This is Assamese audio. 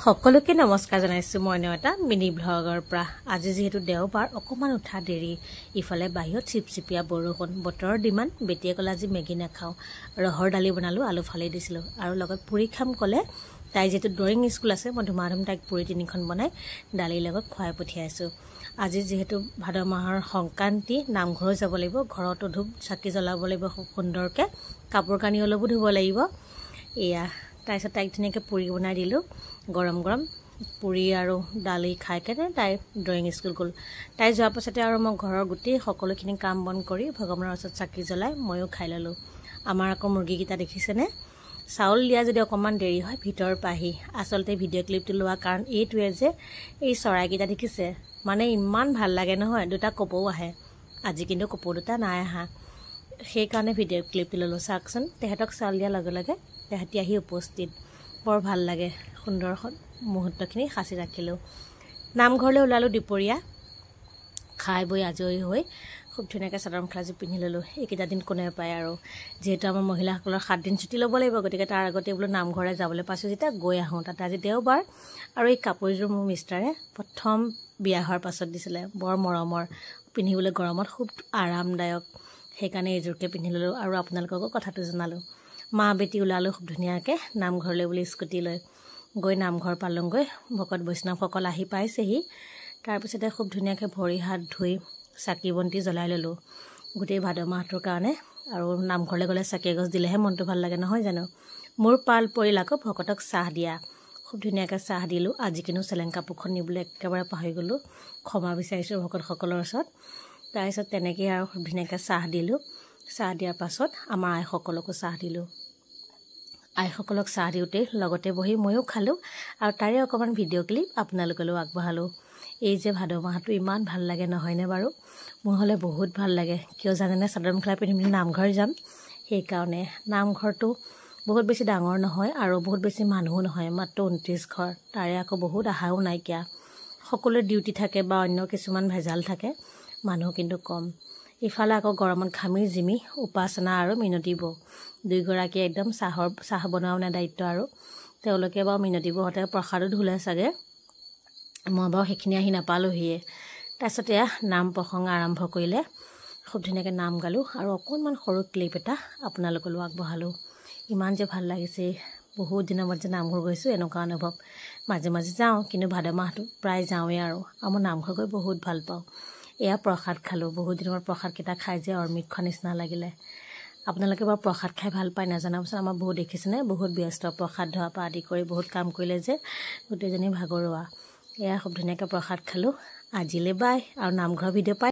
সকলোকে নমস্কাৰ জনাইছো মই এটা মিনি ব্লগৰ পৰা আজি যেহেতু দেওবাৰ অকমান উঠা দেৰি ইফালে বাহিৰত চিপচিপিয়া বৰষুণ বতৰৰ দিমান বেটিয়ে কলা আজি মেগি নাখাওঁ ৰহৰ দালি বনালো আলু ফালি দিছিলো আৰু লগত পুৰি খাম কলে তাই যেটো ড্ৰয়িং স্কুল আছে মই ধুমাধুম তাইক পুৰি তিনিখন বনাই দালিৰ লগত খুৱাই পঠিয়াইছো আজি যেহেতু ভাদ মাহৰ সংক্ৰান্তি নামঘৰ যাব লাগিব ঘৰতো ধূপ চাকি জ্বলাব লাগিব সুন্দৰকে কাপোৰ কানি অলপো ধুব লাগিব এয়া তাইছত তাইক ধুনীয়াকৈ পুৰি বনাই দিলোঁ গৰম গৰম পুৰি আৰু দালি খাই কেনে তাই ড্ৰয়িং স্কুল গ'ল তাই যোৱাৰ পাছতে আৰু মই ঘৰৰ গোটেই সকলোখিনি কাম বন কৰি ভগৱানৰ ওচৰত চাকি জ্বলাই ময়ো খাই ল'লোঁ আমাৰ আকৌ মুৰ্গীকেইটা দেখিছেনে চাউল দিয়া যদি অকণমান দেৰি হয় ভিতৰ পাহি আচলতে ভিডিঅ' ক্লিপটো লোৱা কাৰণ এইটোৱে যে এই চৰাইকেইটা দেখিছে মানে ইমান ভাল লাগে নহয় দুটা কপৌ আহে আজি কিন্তু কপৌ দুটা নাই আহা সেইকাৰণে ভিডিঅ' ক্লিপটো ল'লোঁ চাওকচোন তেহেঁতক চাউল দিয়াৰ লগে লগে তেহেঁতি আহি উপস্থিত বৰ ভাল লাগে সুন্দৰ মুহূৰ্তখিনি সাঁচি ৰাখিলোঁ নামঘৰলৈ ওলালোঁ দুপৰীয়া খাই বৈ আজৰি হৈ খুব ধুনীয়াকৈ চাদৰ মেখেলাযোৰ পিন্ধি ল'লোঁ এইকেইটা দিন কোনে পায় আৰু যিহেতু আমাৰ মহিলাসকলৰ 7 দিন ছুটি ল'ব লাগিব গতিকে তাৰ আগতে বোলো নামঘৰলৈ যাবলৈ পাইছোঁ যেতিয়া গৈ আহোঁ তাতে আজি দেওবাৰ আৰু এই কাপোৰযোৰ মোৰ মিষ্টাৰে প্ৰথম বিয়া হোৱাৰ পাছত দিছিলে বৰ মৰমৰ পিন্ধিবলৈ গৰমত খুব আৰামদায়ক সেইকাৰণে এইযোৰকে পিন্ধি ল'লোঁ আৰু আপোনালোককো কথাটো জনালোঁ মা বেটি ওলালোঁ খুব ধুনীয়াকৈ নামঘৰলৈ বুলি স্কুটি লৈ গৈ নামঘৰ পালোঁগৈ ভকত বৈষ্ণৱসকল আহি পাইছেহি তাৰপিছতে খুব ধুনীয়াকৈ ভৰি হাত ধুই চাকি বন্তি জ্বলাই ল'লোঁ গোটেই ভাদ মাহটোৰ কাৰণে আৰু নামঘৰলৈ গ'লে চাকি এগছ দিলেহে মনটো ভাল লাগে নহয় জানো মোৰ পাল পৰিল আকৌ ভকতক চাহ দিয়া খুব ধুনীয়াকৈ চাহ দিলোঁ আজি কিন্তু চেলেং কাপোৰখন নিবলৈ একেবাৰে পাহৰি গ'লোঁ ক্ষমা বিচাৰিছোঁ ভকতসকলৰ ওচৰত তাৰপিছত তেনেকৈ আৰু খুব ধুনীয়াকৈ চাহ দিলোঁ চাহ দিয়াৰ পাছত আমাৰ আইসকলকো চাহ দিলোঁ আইসকলক চাহ দিওঁতে লগতে বহি ময়ো খালোঁ আৰু তাৰে অকণমান ভিডিঅ' ক্লিপ আপোনালোকলৈও আগবঢ়ালোঁ এই যে ভাদ মাহটো ইমান ভাল লাগে নহয়নে বাৰু মোৰ হ'লে বহুত ভাল লাগে কিয় জানেনে চাদৰ মেখেলা পিন্ধি নামঘৰ যাম সেইকাৰণে নামঘৰটো বহুত বেছি ডাঙৰ নহয় আৰু বহুত বেছি মানুহো নহয় মাত্ৰ 29 ঘৰ তাৰে আকৌ বহুত আহাও নাইকিয়া সকলোৰে ডিউটি থাকে বা অন্য কিছুমান ভেজাল থাকে মানুহ কিন্তু কম ইফালে আকৌ গৰমত ঘামি জিমি উপাসনা আৰু মিনতী বৌ দুইগৰাকী একদম চাহ বনোৱা দায়িত্ব আৰু তেওঁলোকে বাৰু মিনতী বৌহঁতে প্ৰসাদো ধুলে চাগে মই বাৰু সেইখিনি আহি নাপালোহিয়ে তাৰপিছত এয়া নাম প্ৰসংগ আৰম্ভ কৰিলে খুব ধুনীয়াকৈ নাম গালোঁ আৰু অকণমান সৰু ক্লিপ এটা আপোনালোকলৈও আগবঢ়ালোঁ ইমান যে ভাল লাগিছে বহুত দিনৰ মূৰত যে নামঘৰ গৈছোঁ এনেকুৱা অনুভৱ মাজে মাজে যাওঁ কিন্তু ভাদ মাহটো প্ৰায় যাওঁৱেই আৰু মই নামঘৰ গৈ বহুত ভাল পাওঁ এয়া প্ৰসাদ খালোঁ বহুত দিনৰ প্ৰসাদকেইটা খাই যে অমৃত খোৱা নিচিনা লাগিলে আপোনালোকে বাৰু প্ৰসাদ খাই ভাল পায় নাজানাবচোন আমাৰ বহুত দেখিছেনে বহুত ব্যস্ত প্ৰসাদ ধোৱাৰ পৰা আদি কৰি বহুত কাম কৰিলে যে গোটেইজনী ভাগৰুৱা এয়া খুব ধুনীয়াকৈ প্ৰসাদ খালোঁ আজিলৈ বাই আৰু নামঘৰৰ ভিডিঅ' পাই